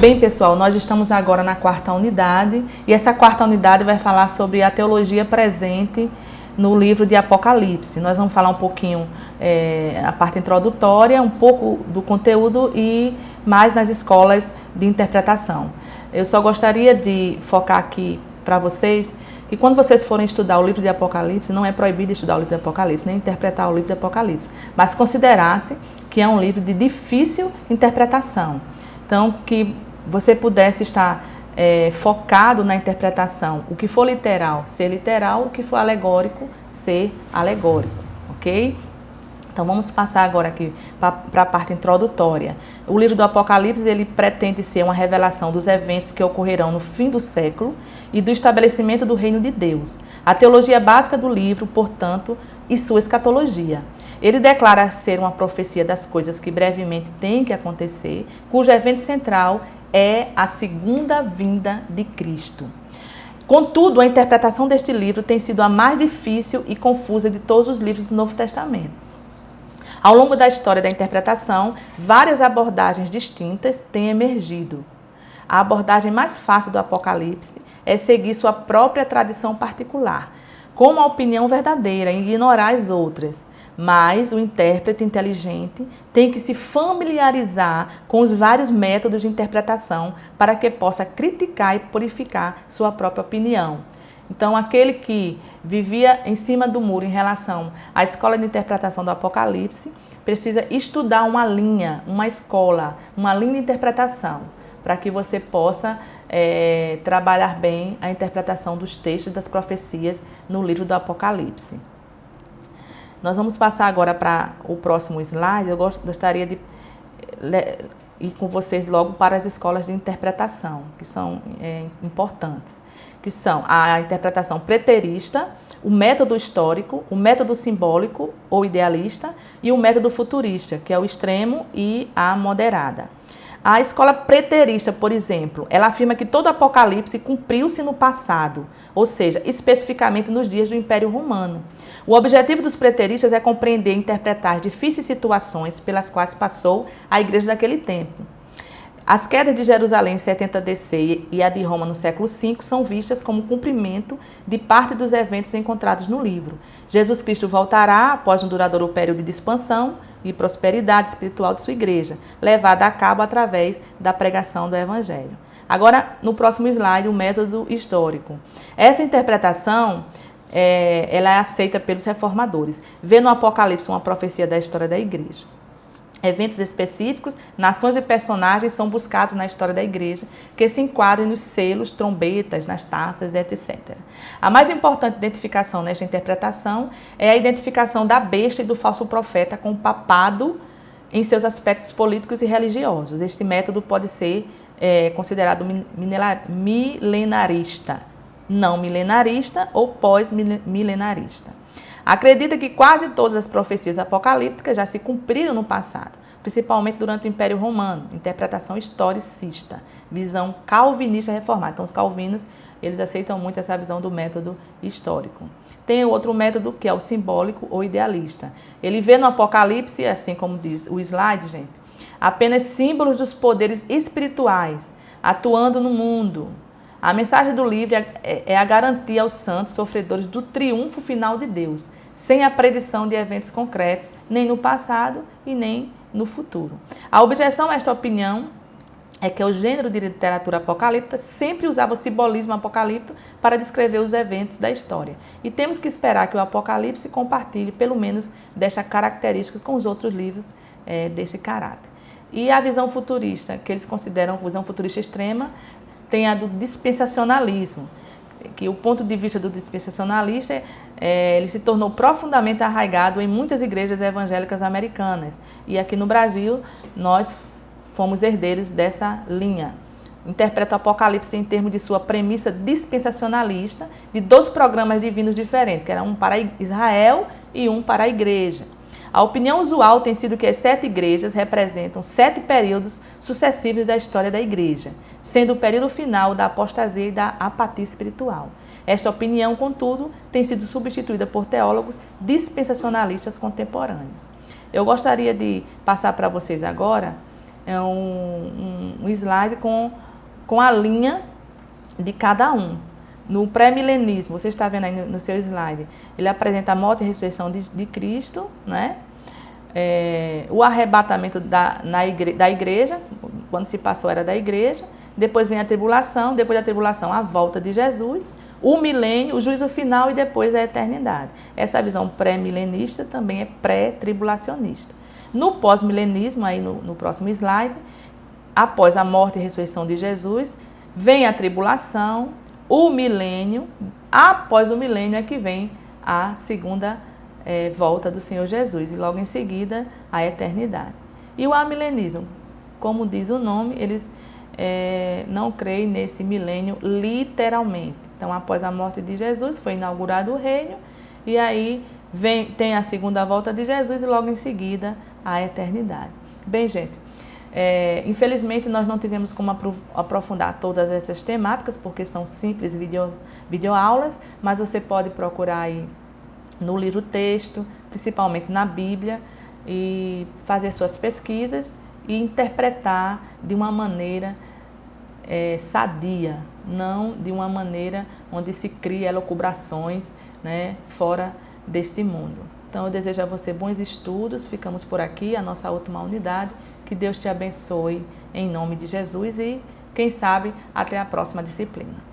Bem, pessoal, nós estamos agora na quarta unidade e essa quarta unidade vai falar sobre a teologia presente no livro de Apocalipse. Nós vamos falar um pouquinho a parte introdutória, um pouco do conteúdo e mais nas escolas de interpretação. Eu só gostaria de focar aqui para vocês que quando vocês forem estudar o livro de Apocalipse, não é proibido estudar o livro de Apocalipse, nem interpretar o livro de Apocalipse, mas considerasse que é um livro de difícil interpretação. Então, que você pudesse estar focado na interpretação. O que for literal, ser literal. O que for alegórico, ser alegórico. Ok? Então, vamos passar agora aqui para a parte introdutória. O livro do Apocalipse, ele pretende ser uma revelação dos eventos que ocorrerão no fim do século e do estabelecimento do reino de Deus. A teologia básica do livro, portanto, e sua escatologia. Ele declara ser uma profecia das coisas que brevemente têm que acontecer, cujo evento central é a segunda vinda de Cristo. Contudo, a interpretação deste livro tem sido a mais difícil e confusa de todos os livros do Novo Testamento. Ao longo da história da interpretação, várias abordagens distintas têm emergido. A abordagem mais fácil do Apocalipse é seguir sua própria tradição particular, como a opinião verdadeira, e ignorar as outras. Mas o intérprete inteligente tem que se familiarizar com os vários métodos de interpretação para que possa criticar e purificar sua própria opinião. Então, aquele que vivia em cima do muro em relação à escola de interpretação do Apocalipse precisa estudar uma linha, uma escola, uma linha de interpretação, para que você possa trabalhar bem a interpretação dos textos das profecias no livro do Apocalipse. Nós vamos passar agora para o próximo slide. Eu gostaria de ir com vocês logo para as escolas de interpretação, que são importantes, que são a interpretação preterista, o método histórico, o método simbólico ou idealista e o método futurista, que é o extremo e a moderada. A escola preterista, por exemplo, ela afirma que todo Apocalipse cumpriu-se no passado, ou seja, especificamente nos dias do Império Romano. O objetivo dos preteristas é compreender e interpretar as difíceis situações pelas quais passou a igreja daquele tempo. As quedas de Jerusalém em 70 DC e a de Roma no século V são vistas como cumprimento de parte dos eventos encontrados no livro. Jesus Cristo voltará após um duradouro período de expansão e prosperidade espiritual de sua igreja, levada a cabo através da pregação do Evangelho. Agora, no próximo slide, o método histórico. Essa interpretação ela é aceita pelos reformadores. Vê no Apocalipse uma profecia da história da igreja. Eventos específicos, nações e personagens são buscados na história da igreja, que se enquadram nos selos, trombetas, nas taças, etc. A mais importante identificação nesta interpretação é a identificação da besta e do falso profeta com o papado em seus aspectos políticos e religiosos. Este método pode ser considerado milenarista, não milenarista ou pós-milenarista. Acredita que quase todas as profecias apocalípticas já se cumpriram no passado, principalmente durante o Império Romano, interpretação historicista, visão calvinista reformada. Então, os calvinos, eles aceitam muito essa visão do método histórico. Tem outro método que é o simbólico ou idealista. Ele vê no Apocalipse, assim como diz o slide, gente, apenas símbolos dos poderes espirituais atuando no mundo. A mensagem do livro é a garantia aos santos sofredores do triunfo final de Deus, sem a predição de eventos concretos, nem no passado e nem no futuro. A objeção a esta opinião é que o gênero de literatura apocalíptica sempre usava o simbolismo apocalíptico para descrever os eventos da história. E temos que esperar que o Apocalipse compartilhe, pelo menos, desta característica com os outros livros desse caráter. E a visão futurista, que eles consideram visão futurista extrema, tem a do dispensacionalismo, que o ponto de vista do dispensacionalista ele se tornou profundamente arraigado em muitas igrejas evangélicas americanas. E aqui no Brasil, nós fomos herdeiros dessa linha. Interpreta o Apocalipse em termos de sua premissa dispensacionalista de 2 programas divinos diferentes, que era um para Israel e um para a igreja. A opinião usual tem sido que as 7 igrejas representam 7 períodos sucessivos da história da igreja, sendo o período final da apostasia e da apatia espiritual. Esta opinião, contudo, tem sido substituída por teólogos dispensacionalistas contemporâneos. Eu gostaria de passar para vocês agora é um slide com a linha de cada um. No pré-milenismo, você está vendo aí no seu slide, ele apresenta a morte e ressurreição de Cristo, né? O arrebatamento da igreja, quando se passou era da igreja, depois vem a tribulação, depois da tribulação a volta de Jesus, o milênio, o juízo final e depois a eternidade. Essa visão pré-milenista também é pré-tribulacionista. No pós-milenismo, aí no próximo slide, após a morte e ressurreição de Jesus, vem a tribulação, o milênio, após o milênio é que vem a segunda volta do Senhor Jesus e logo em seguida a eternidade. E o amilenismo, como diz o nome, eles não creem nesse milênio literalmente. Então, após a morte de Jesus, foi inaugurado o reino e aí tem a segunda volta de Jesus e logo em seguida a eternidade. Bem, gente, infelizmente nós não tivemos como aprofundar todas essas temáticas porque são simples videoaulas, mas você pode procurar aí no livro texto, principalmente na Bíblia, e fazer suas pesquisas e interpretar de uma maneira sadia, não de uma maneira onde se cria elucubrações, né, fora deste mundo. Então eu desejo a você bons estudos, ficamos por aqui, a nossa última unidade, que Deus te abençoe em nome de Jesus e, quem sabe, até a próxima disciplina.